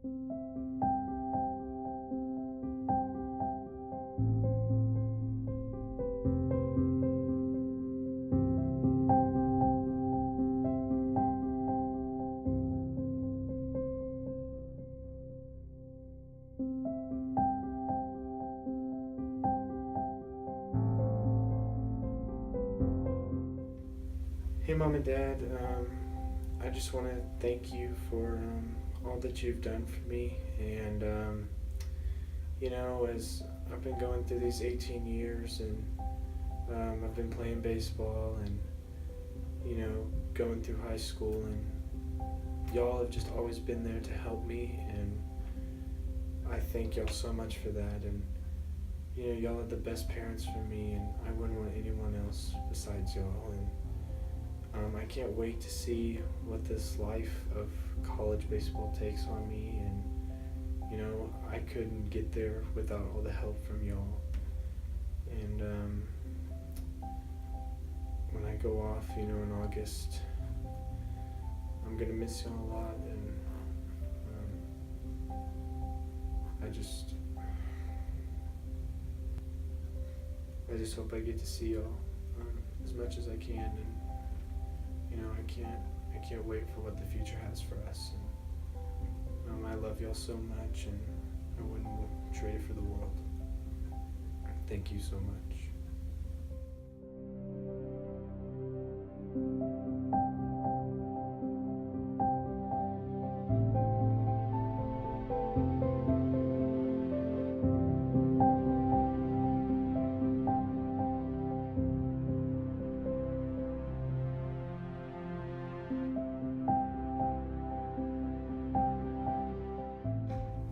Hey, Mom and Dad. I just want to thank you for all that you've done for me. And, as I've been going through these 18 years and I've been playing baseball and, going through high school, and y'all have just always been there to help me. And I thank y'all so much for that. And, y'all are the best parents for me, and I wouldn't want anyone else besides y'all. And I can't wait to see what this life of college baseball takes on me, and I couldn't get there without all the help from y'all. And when I go off, in August, I'm gonna miss y'all a lot, and I just hope I get to see y'all as much as I can. And I can't wait for what the future has for us. And I love y'all so much, and I wouldn't trade it for the world. Thank you so much.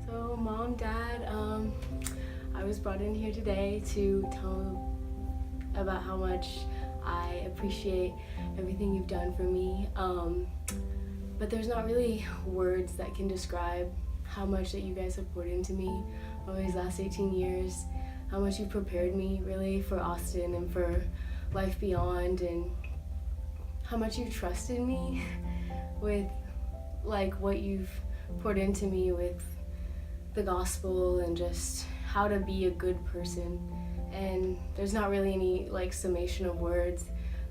So, Mom, Dad, I was brought in here today to tell about how much I appreciate everything you've done for me. But there's not really words that can describe how much that you guys have poured into me over these last 18 years, how much you've prepared me really for Austin and for life beyond, and how much you've trusted me with what you've poured into me with the gospel and just how to be a good person. And there's not really any summation of words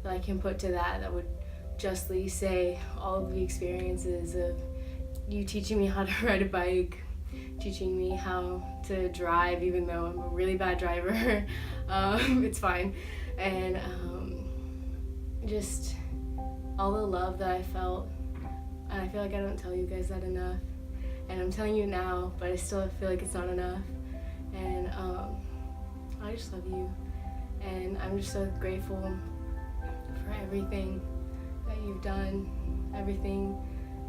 that I can put to that would justly say all of the experiences of you teaching me how to ride a bike, teaching me how to drive, even though I'm a really bad driver. It's fine. And just all the love that I felt. And I feel like I don't tell you guys that enough. And I'm telling you now, but I still feel like it's not enough. And I just love you. And I'm just so grateful for everything that you've done, everything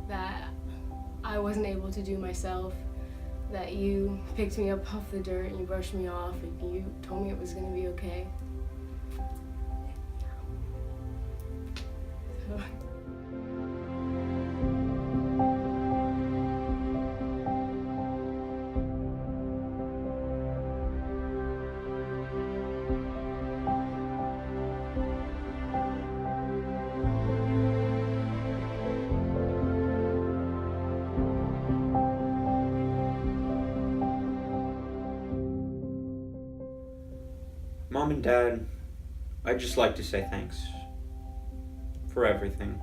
that I wasn't able to do myself, that you picked me up off the dirt and you brushed me off and you told me it was gonna be okay. So. Mom and Dad, I'd just like to say thanks for everything.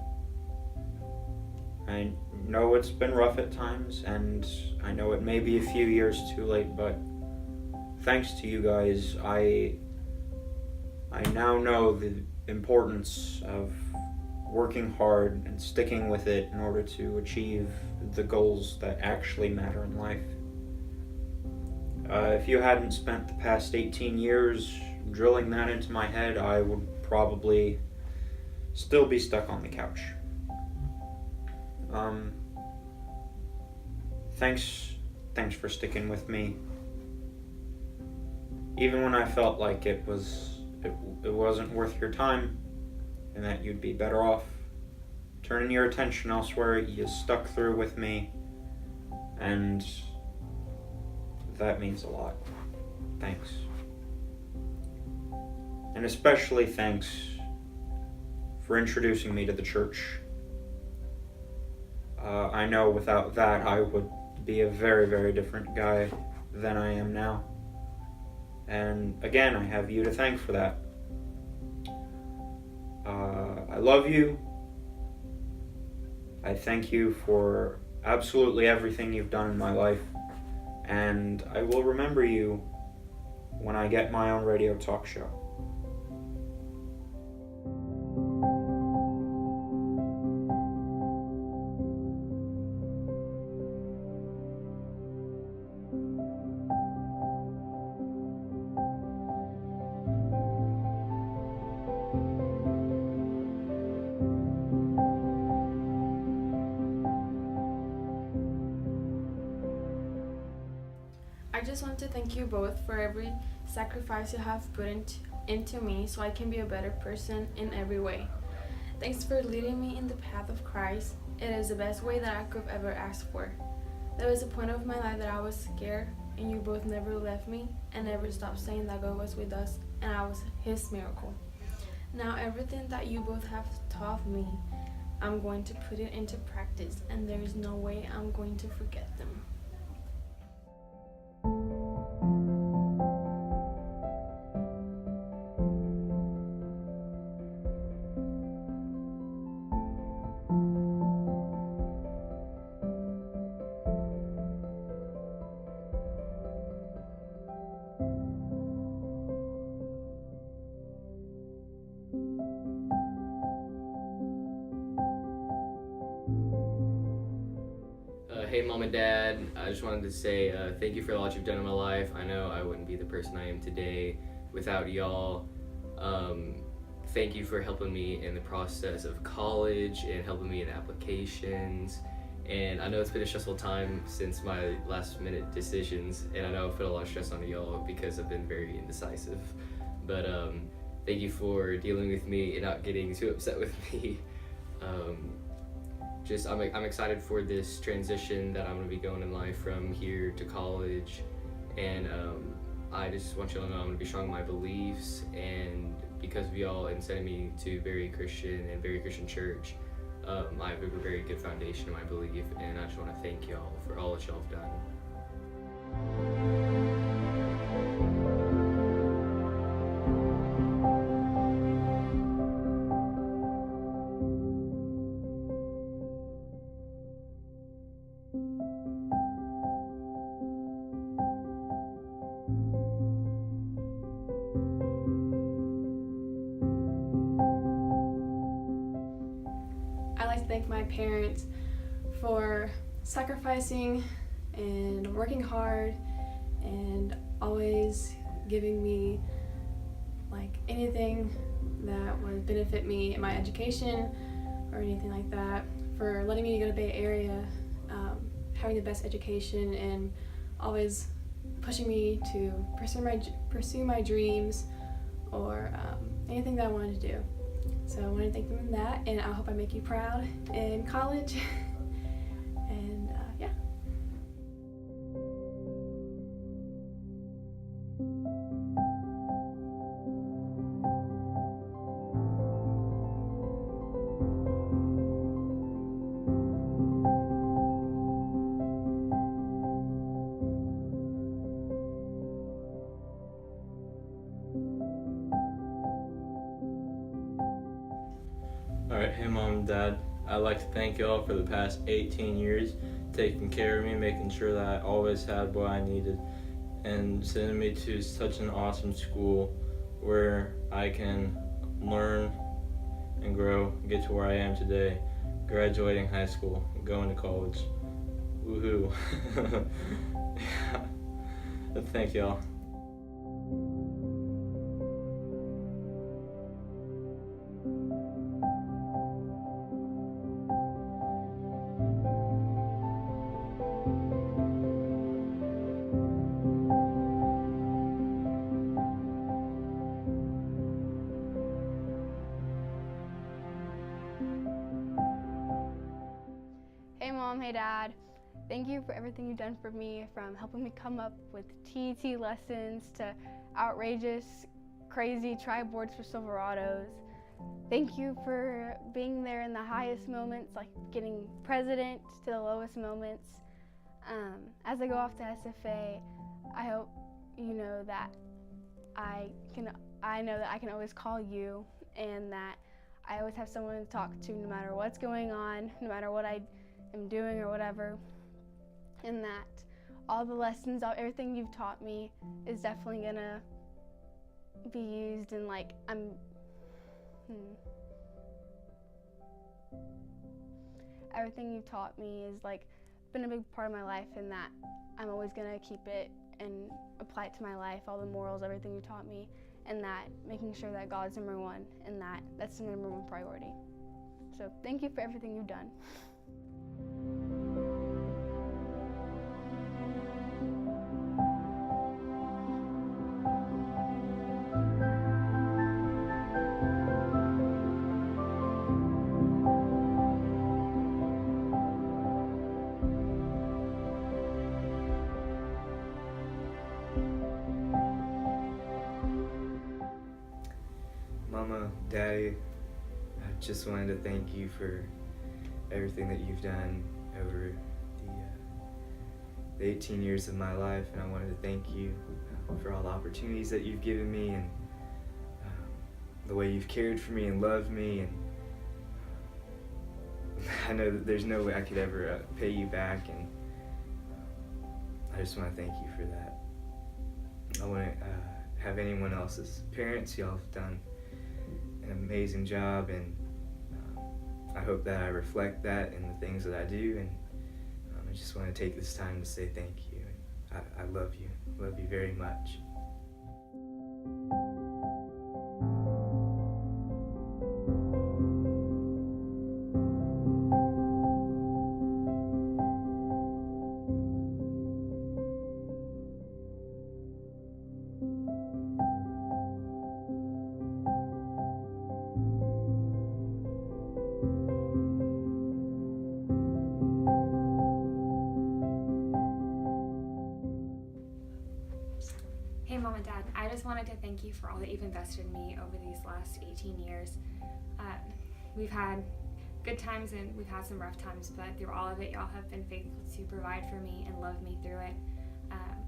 I know it's been rough at times, and I know it may be a few years too late, but thanks to you guys, I now know the importance of working hard and sticking with it in order to achieve the goals that actually matter in life. If you hadn't spent the past 18 years drilling that into my head, I would probably still be stuck on the couch. Thanks for sticking with me, even when I felt like it wasn't worth your time, and that you'd be better off turning your attention elsewhere. You stuck through with me, and that means a lot. Thanks. And especially thanks for introducing me to the church. I know without that I would be a very, very different guy than I am now. And again, I have you to thank for that. I love you. I thank you for absolutely everything you've done in my life. And I will remember you when I get my own radio talk show. I just want to thank you both for every sacrifice you have put into me so I can be a better person in every way. Thanks for leading me in the path of Christ. It is the best way that I could have ever asked for. There was a point of my life that I was scared, and you both never left me and never stopped saying that God was with us and I was His miracle. Now everything that you both have taught me, I'm going to put it into practice, and there is no way I'm going to forget them. Hey Mom and Dad, I just wanted to say thank you for all that you've done in my life. I know I wouldn't be the person I am today without y'all. Thank you for helping me in the process of college and helping me in applications. And I know it's been a stressful time since my last minute decisions, and I know I put a lot of stress on y'all because I've been very indecisive. But thank you for dealing with me and not getting too upset with me. I'm excited for this transition that I'm going to be going in life from here to college, and I just want you to know I'm going to be strong in my beliefs, and because of y'all and sending me to very Christian church, I have a very good foundation in my belief, and I just want to thank y'all for all that y'all have done. I'd like to thank my parents for sacrificing and working hard and always giving me anything that would benefit me in my education or anything like that, for letting me go to Bay Area, having the best education, and always pushing me to pursue my dreams or anything that I wanted to do. So I want to thank them for that, and I hope I make you proud in college. And yeah. Alright, hey Mom and Dad, I'd like to thank y'all for the past 18 years, taking care of me, making sure that I always had what I needed, and sending me to such an awesome school where I can learn and grow, get to where I am today, graduating high school, going to college. Woohoo. Yeah. Thank y'all. Hey Mom, hey Dad. Thank you for everything you've done for me, from helping me come up with TET lessons to outrageous, crazy tri-boards for Silverados. Thank you for being there in the highest moments, like getting president, to the lowest moments. As I go off to SFA, I hope you know that I know that I can always call you, and that I always have someone to talk to no matter what's going on, no matter what I am doing or whatever, and that all the lessons, everything you've taught me is definitely gonna be used, and like everything you've taught me is like been a big part of my life, and that I'm always gonna keep it and apply it to my life, all the morals, everything you taught me, and that making sure that God's number one, and that's the number one priority. So thank you for everything you've done. Mama, Daddy, I just wanted to thank you for everything that you've done over the 18 years of my life, and I wanted to thank you for all the opportunities that you've given me, and the way you've cared for me and loved me, and I know that there's no way I could ever pay you back, and I just want to thank you for that. I want to have anyone else's parents. Y'all have done an amazing job, and I hope that I reflect that in the things that I do, and I just want to take this time to say thank you. I love you very much. Hey Mom and Dad, I just wanted to thank you for all that you've invested in me over these last 18 years. We've had good times and we've had some rough times, but through all of it, y'all have been faithful to provide for me and love me through it.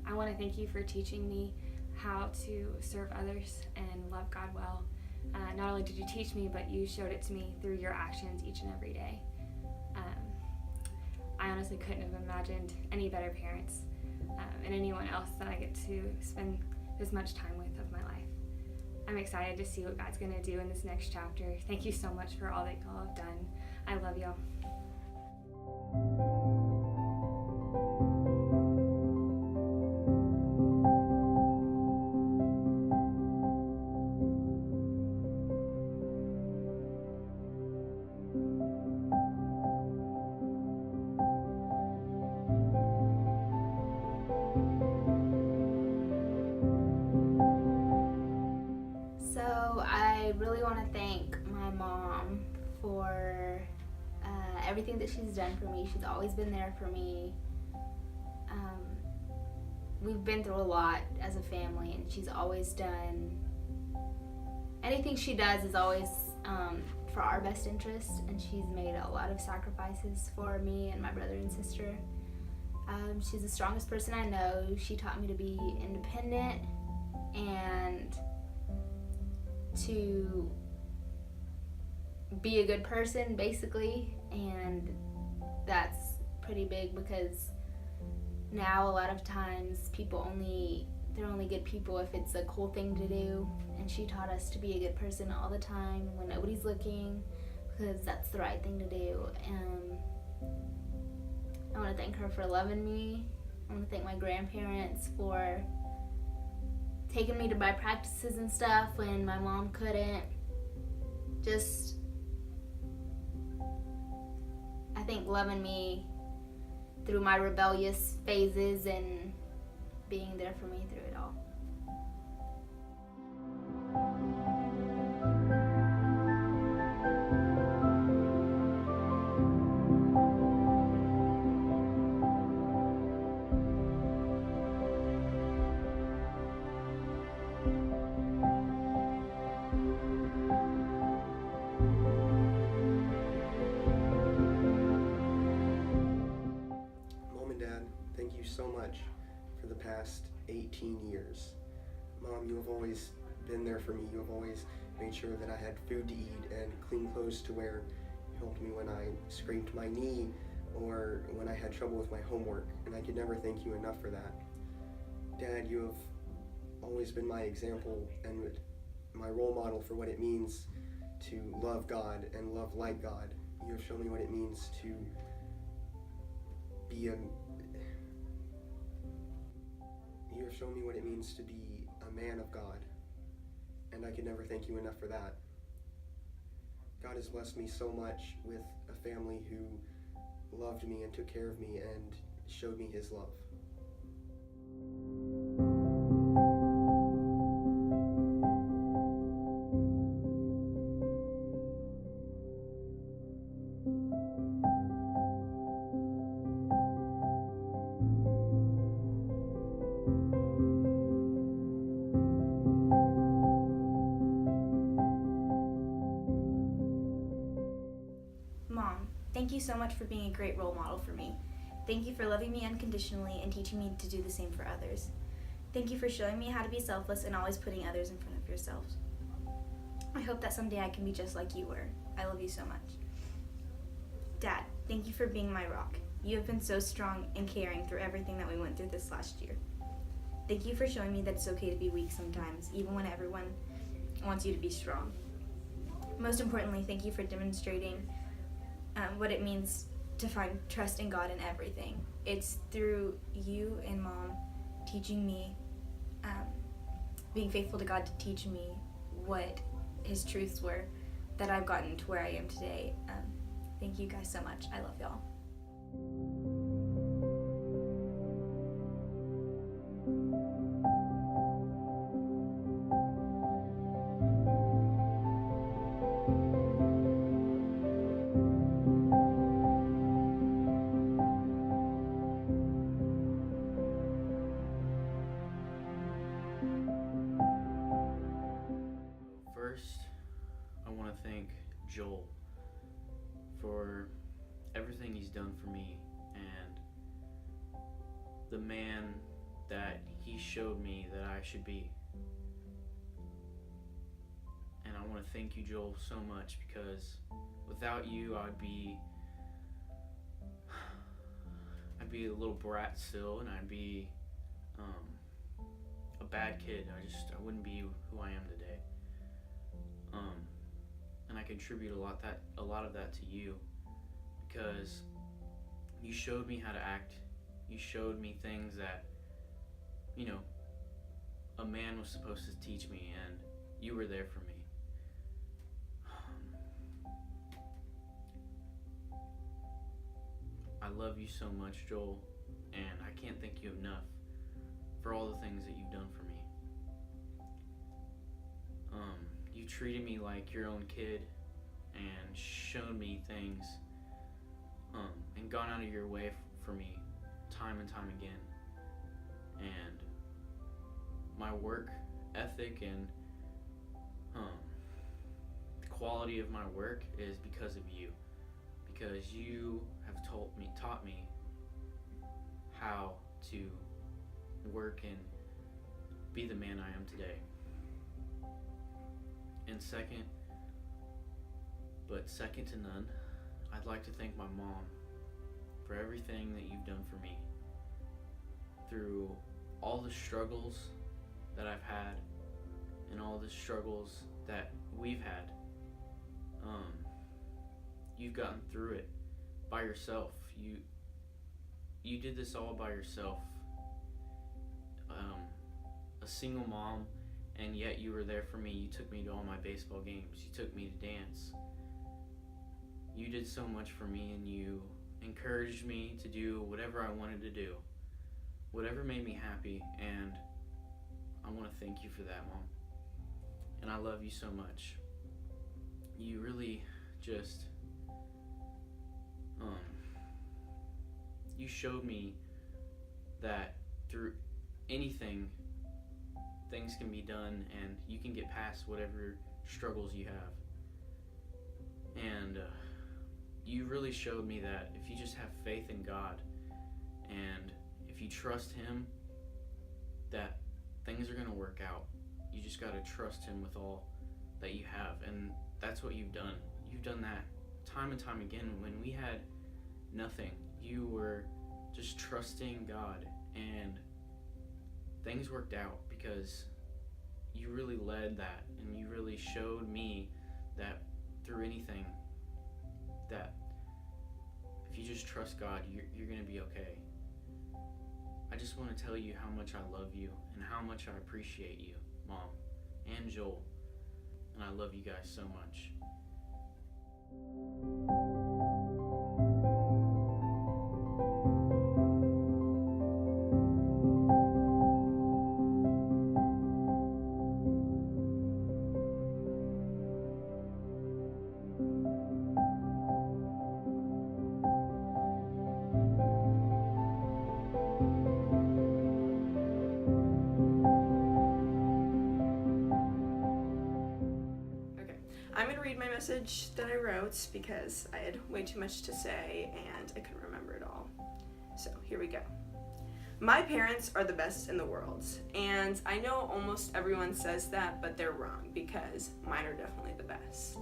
I want to thank you for teaching me how to serve others and love God well. Not only did you teach me, but you showed it to me through your actions each and every day. I honestly couldn't have imagined any better parents and anyone else that I get to spend this much time with of my life. I'm excited to see what God's going to do in this next chapter. Thank you so much for all that y'all have done. I love y'all. So I really want to thank my mom for everything that she's done for me. She's always been there for me. We've been through a lot as a family, and she's always done, anything she does is always for our best interest, and she's made a lot of sacrifices for me and my brother and sister. She's the strongest person I know. She taught me to be independent and to be a good person, basically, and that's pretty big because now a lot of times they're only good people if it's a cool thing to do, and she taught us to be a good person all the time when nobody's looking, because that's the right thing to do. I want to thank her for loving me. I want to thank my grandparents for taking me to my practices and stuff when my mom couldn't. Just, I think, loving me through my rebellious phases and being there for me through it all. so much for the past 18 years. Mom, you have always been there for me. You have always made sure that I had food to eat and clean clothes to wear. You helped me when I scraped my knee or when I had trouble with my homework, and I could never thank you enough for that. Dad, you have always been my example and my role model for what it means to love God and love like God. You have shown me what it means to be You have shown me what it means to be a man of God, and I can never thank you enough for that. God has blessed me so much with a family who loved me and took care of me and showed me his love. Mom, thank you so much for being a great role model for me. Thank you for loving me unconditionally and teaching me to do the same for others. Thank you for showing me how to be selfless and always putting others in front of yourselves. I hope that someday I can be just like you were. I love you so much. Dad, thank you for being my rock. You have been so strong and caring through everything that we went through this last year. Thank you for showing me that it's okay to be weak sometimes, even when everyone wants you to be strong. Most importantly, thank you for demonstrating what it means to find trust in God in everything. It's through you and Mom teaching me, being faithful to God to teach me what his truths were, that I've gotten to where I am today. Thank you guys so much. I love y'all. First, I want to thank Joel for everything he's done for me and the man that he showed me that I should be. And I want to thank you, Joel, so much, because without you, I'd be a little brat still, and I'd be a bad kid. I wouldn't be who I am today. And I contribute a lot of that to you, because you showed me how to act. You showed me things that, a man was supposed to teach me, and you were there for me. I love you so much, Joel, and I can't thank you enough for all the things that you've done for me. You treated me like your own kid and shown me things, and gone out of your way for me time and time again. And my work ethic and the quality of my work is because of you, because you have taught me how to work and be the man I am today. And second to none, I'd like to thank my mom for everything that you've done for me. Through all the struggles that I've had and all the struggles that we've had, you've gotten through it by yourself. You did this all by yourself. A single mom, and yet you were there for me. You took me to all my baseball games. You took me to dance. You did so much for me, and you encouraged me to do whatever I wanted to do, whatever made me happy, and I want to thank you for that, Mom. And I love you so much. You really just, you showed me that through anything, things can be done, and you can get past whatever struggles you have. And you really showed me that if you just have faith in God, and if if you trust him, that things are going to work out. You just got to trust him with all that you have, and that's what you've done. You've done that time and time again. When we had nothing, you were just trusting God, and things worked out because you really led that, and you really showed me that through anything, that if you just trust God, you're going to be okay. I just want to tell you how much I love you and how much I appreciate you, Mom and Joel, and I love you guys so much. I'm going to read my message that I wrote because I had way too much to say and I couldn't remember it all. So here we go. My parents are the best in the world, and I know almost everyone says that, but they're wrong because mine are definitely the best.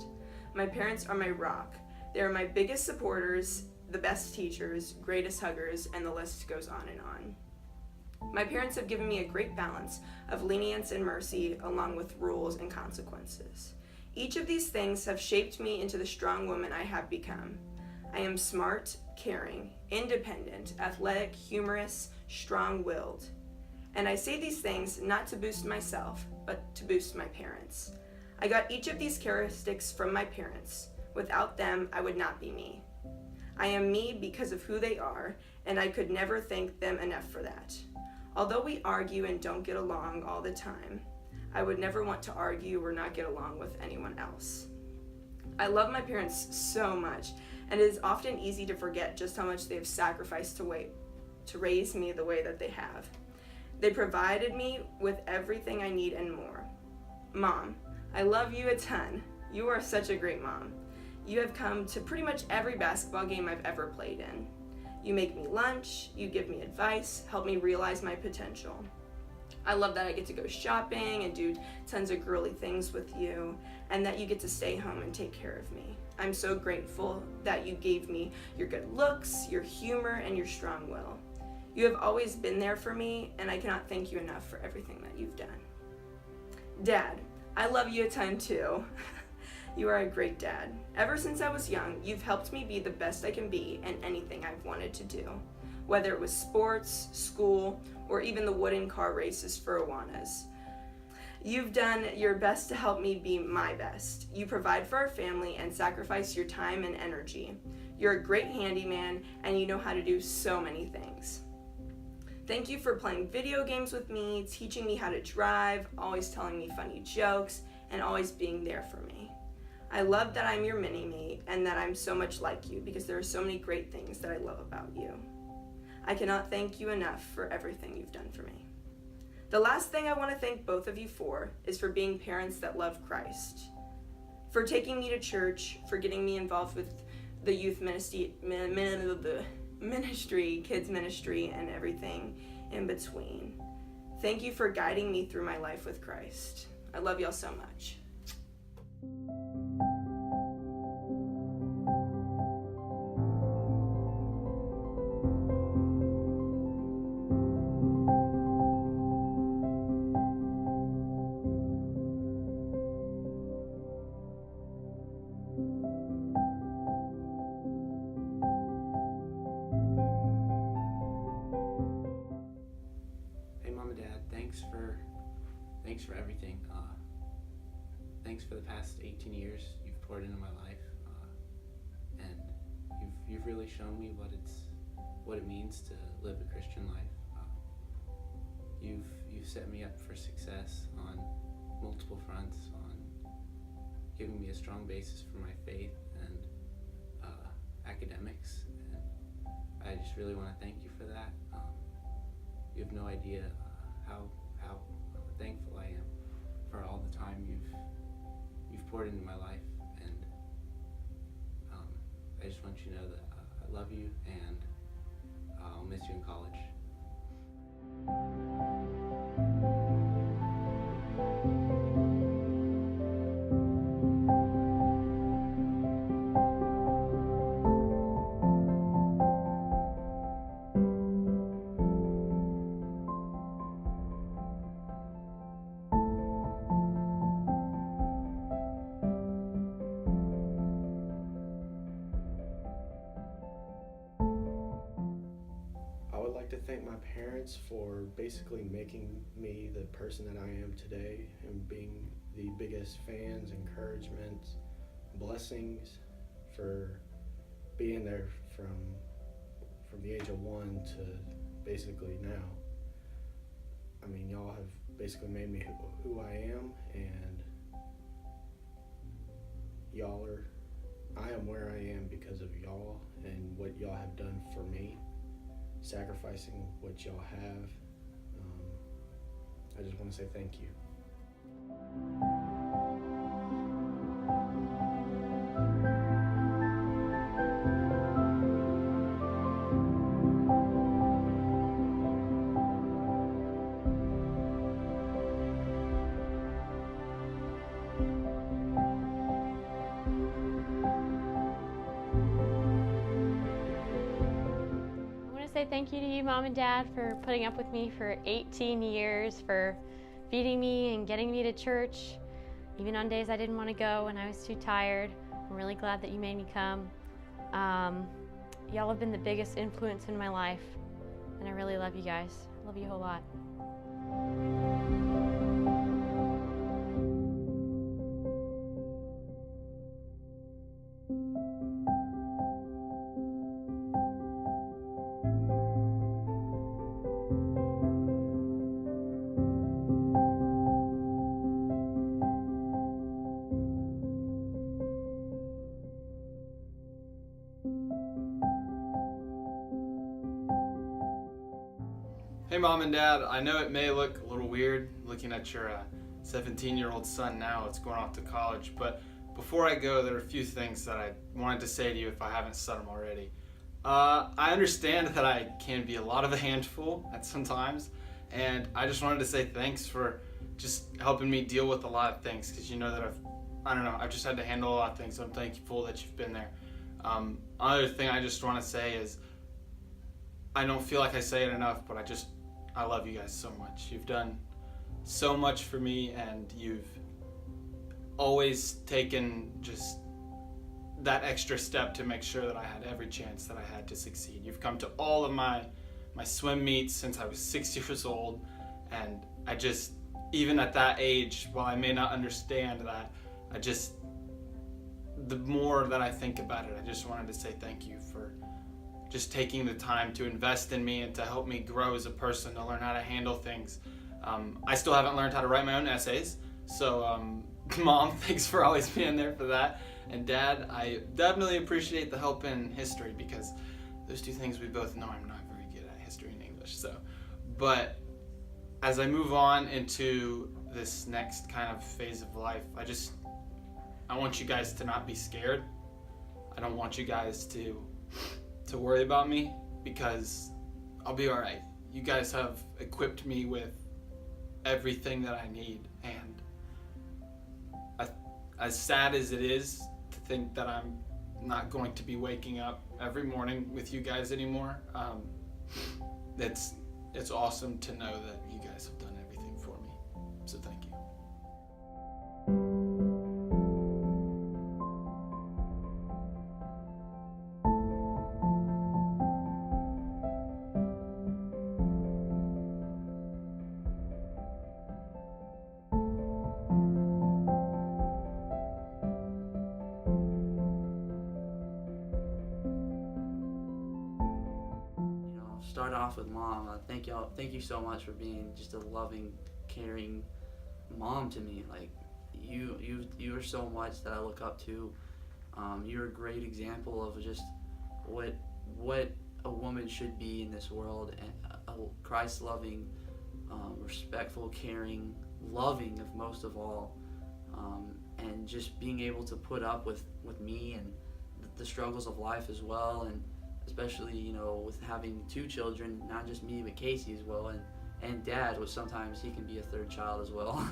My parents are my rock. They are my biggest supporters, the best teachers, greatest huggers, and the list goes on and on. My parents have given me a great balance of lenience and mercy along with rules and consequences. Each of these things have shaped me into the strong woman I have become. I am smart, caring, independent, athletic, humorous, strong-willed. And I say these things not to boost myself, but to boost my parents. I got each of these characteristics from my parents. Without them, I would not be me. I am me because of who they are, and I could never thank them enough for that. Although we argue and don't get along all the time, I would never want to argue or not get along with anyone else. I love my parents so much, and it is often easy to forget just how much they have sacrificed to raise me the way that they have. They provided me with everything I need and more. Mom, I love you a ton. You are such a great mom. You have come to pretty much every basketball game I've ever played in. You make me lunch, you give me advice, help me realize my potential. I love that I get to go shopping and do tons of girly things with you, and that you get to stay home and take care of me. I'm so grateful that you gave me your good looks, your humor, and your strong will. You have always been there for me, and I cannot thank you enough for everything that you've done. Dad, I love you a ton too. You are a great dad. Ever since I was young, you've helped me be the best I can be in anything I've wanted to do. Whether it was sports, school, or even the wooden car races for Awanas. You've done your best to help me be my best. You provide for our family and sacrifice your time and energy. You're a great handyman, and you know how to do so many things. Thank you for playing video games with me, teaching me how to drive, always telling me funny jokes, and always being there for me. I love that I'm your mini-me and that I'm so much like you because there are so many great things that I love about you. I cannot thank you enough for everything you've done for me. The last thing I want to thank both of you for is for being parents that love Christ, for taking me to church, for getting me involved with the youth ministry, kids ministry, and everything in between. Thank you for guiding me through my life with Christ. I love y'all so much. Hey, Mom and Dad, thanks for everything. Thanks for the past 18 years you've poured into my life, and you've really shown me what it means to live a Christian life. You've set me up for success on multiple fronts, on giving me a strong basis for my faith and academics, and I just really want to thank you for that. You have no idea how thankful I am for all the time you've poured into my life, and I just want you to know that I love you, and I'll miss you in college. thank my parents for basically making me the person that I am today and being the biggest fans, encouragement, blessings, for being there from the age of 1 to basically now. I mean, y'all have basically made me who I am, and I am where I am because of y'all and what y'all have done for me, sacrificing what y'all have. I just want to say thank you. Thank you to you, Mom and Dad, for putting up with me for 18 years, for feeding me and getting me to church, even on days I didn't want to go and I was too tired. I'm really glad that you made me come. Y'all have been the biggest influence in my life, and I really love you guys. I love you a whole lot. Hey Mom and Dad, I know it may look a little weird looking at your 17-year-old son now. It's going off to college, but before I go, there are a few things that I wanted to say to you if I haven't said them already. I understand that I can be a lot of a handful at some times, and I just wanted to say thanks for just helping me deal with a lot of things, because you know that I've just had to handle a lot of things, so I'm thankful that you've been there. Another thing I just want to say is, I don't feel like I say it enough, but I love you guys so much. You've done so much for me, and you've always taken just that extra step to make sure that I had every chance that I had to succeed. You've come to all of my swim meets since I was 6 years old, and even at that age, while I may not understand that, the more that I think about it, I just wanted to say thank you for just taking the time to invest in me and to help me grow as a person, to learn how to handle things. I still haven't learned how to write my own essays, so Mom, thanks for always being there for that. And Dad, I definitely appreciate the help in history, because those two things we both know I'm not very good at, history and English. But as I move on into this next kind of phase of life, I want you guys to not be scared. I don't want you guys to worry about me, because I'll be all right. You guys have equipped me with everything that I need, and as sad as it is to think that I'm not going to be waking up every morning with you guys anymore, it's awesome to know that you guys have done everything for me. So thank you. Start off with Mom. Thank you so much for being just a loving, caring mom to me. Like you are so much that I look up to. You're a great example of just what a woman should be in this world, and a Christ-loving, respectful, caring, loving, of most of all, and just being able to put up with me and the struggles of life as well, and especially, with having 2 children, not just me, but Casey as well, and Dad, which sometimes he can be a third child as well.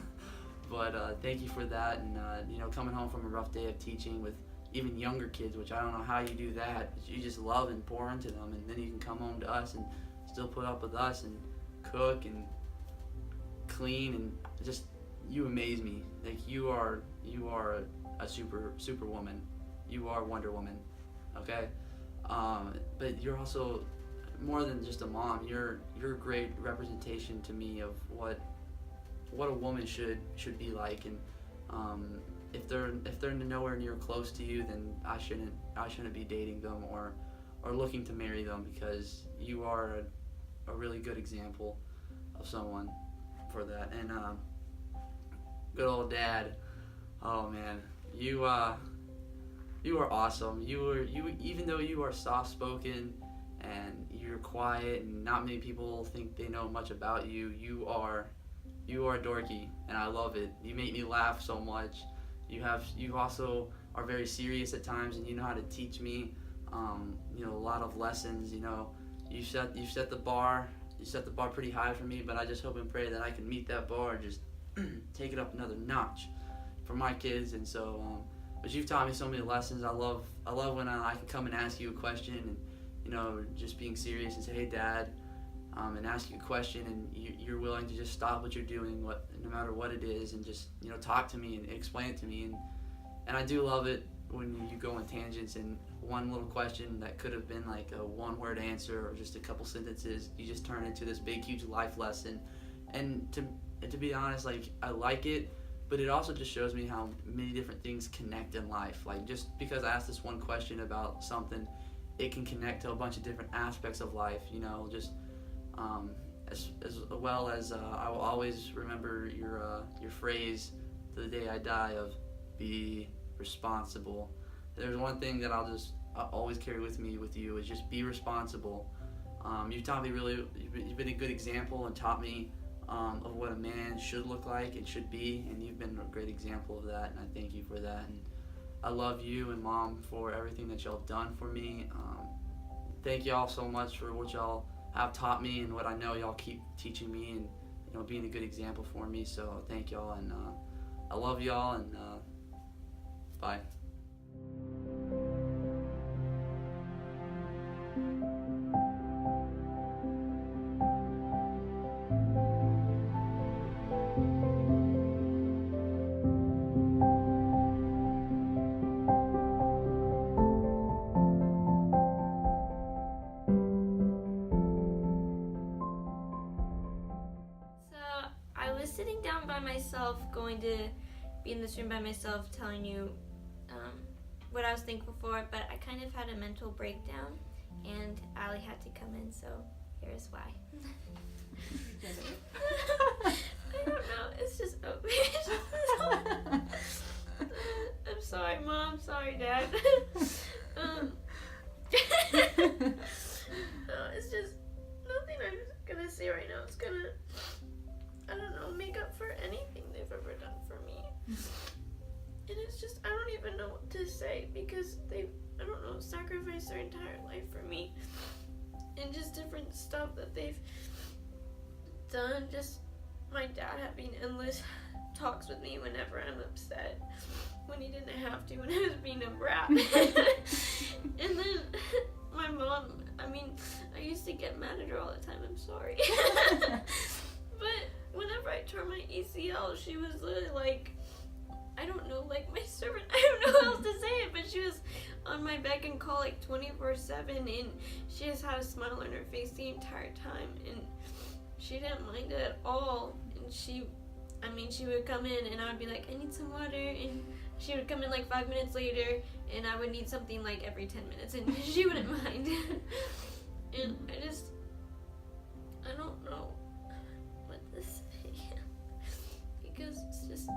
But thank you for that, and coming home from a rough day of teaching with even younger kids, which I don't know how you do that, but you just love and pour into them, and then you can come home to us and still put up with us and cook and clean, and just, you amaze me. Like, you are a super woman. You are Wonder Woman, okay? But you're also more than just a mom. You're a great representation to me of what a woman should be like, and if they're nowhere near close to you, then I shouldn't be dating them or looking to marry them, because you are a really good example of someone for that. And good old Dad, oh man, you are awesome. You even though you are soft spoken and you're quiet and not many people think they know much about you, you are dorky, and I love it. You make me laugh so much. You also are very serious at times, and you know how to teach me a lot of lessons. You set the bar pretty high for me, but I just hope and pray that I can meet that bar and just take it up another notch for my kids. And so but you've taught me so many lessons. I love when I can come and ask you a question, and just being serious and say, hey Dad, and ask you a question, and you're willing to just stop what you're doing, no matter what it is, and just talk to me and explain it to me. And I do love it when you go on tangents, and one little question that could have been like a one-word answer or just a couple sentences, you just turn into this big, huge life lesson. And to be honest, like, I like it, but it also just shows me how many different things connect in life. Like, just because I asked this one question about something, it can connect to a bunch of different aspects of life. Just as well as I will always remember your phrase to the day I die of be responsible. There's one thing that I'll always carry with me with you is just be responsible. You've taught me you've been a good example and taught me of what a man should look like and should be, and you've been a great example of that, and I thank you for that. And I love you and Mom for everything that y'all have done for me. Thank y'all so much for what y'all have taught me and what I know y'all keep teaching me, and being a good example for me. So thank y'all, and I love y'all, and bye. Sitting down by myself, going to be in this room by myself, telling you what I was thankful for, but I kind of had a mental breakdown, and Allie had to come in, so here's why. I don't know, it's just I'm sorry, Mom, sorry, Dad. It's just nothing I'm gonna say right now. It's gonna, I don't know, make up for anything they've ever done for me. And it's just, I don't even know what to say, because they, I don't know, sacrificed their entire life for me. And just different stuff that they've done. Just my dad having endless talks with me whenever I'm upset, when he didn't have to, when I was being a brat. And then my mom, I mean, I used to get mad at her all the time, I'm sorry. But whenever I tore my ACL, she was literally like, I don't know, like my servant, I don't know how else to say it, but she was on my beck and call like 24/7, and she just had a smile on her face the entire time, and she didn't mind it at all. And she would come in, and I would be like, I need some water, and she would come in like 5 minutes later, and I would need something like every 10 minutes, and she wouldn't mind. And I don't know what to say, because it's just,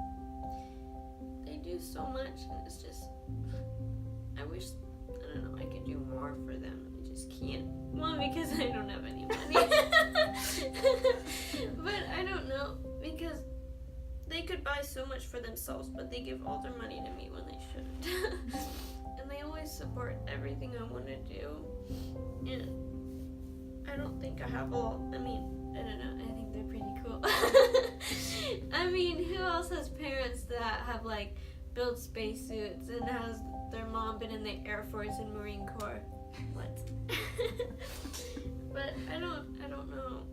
they do so much, and it's just, I wish, I don't know, I could do more for them. I just can't. One, because I don't have any money. But I don't know, because they could buy so much for themselves, but they give all their money to me when they shouldn't. And they always support everything I want to do. And I don't think I have all, I mean, I don't know, I think they're pretty cool. I mean, who else has parents that have like built spacesuits, and has their mom been in the Air Force and Marine Corps? What? But I don't know.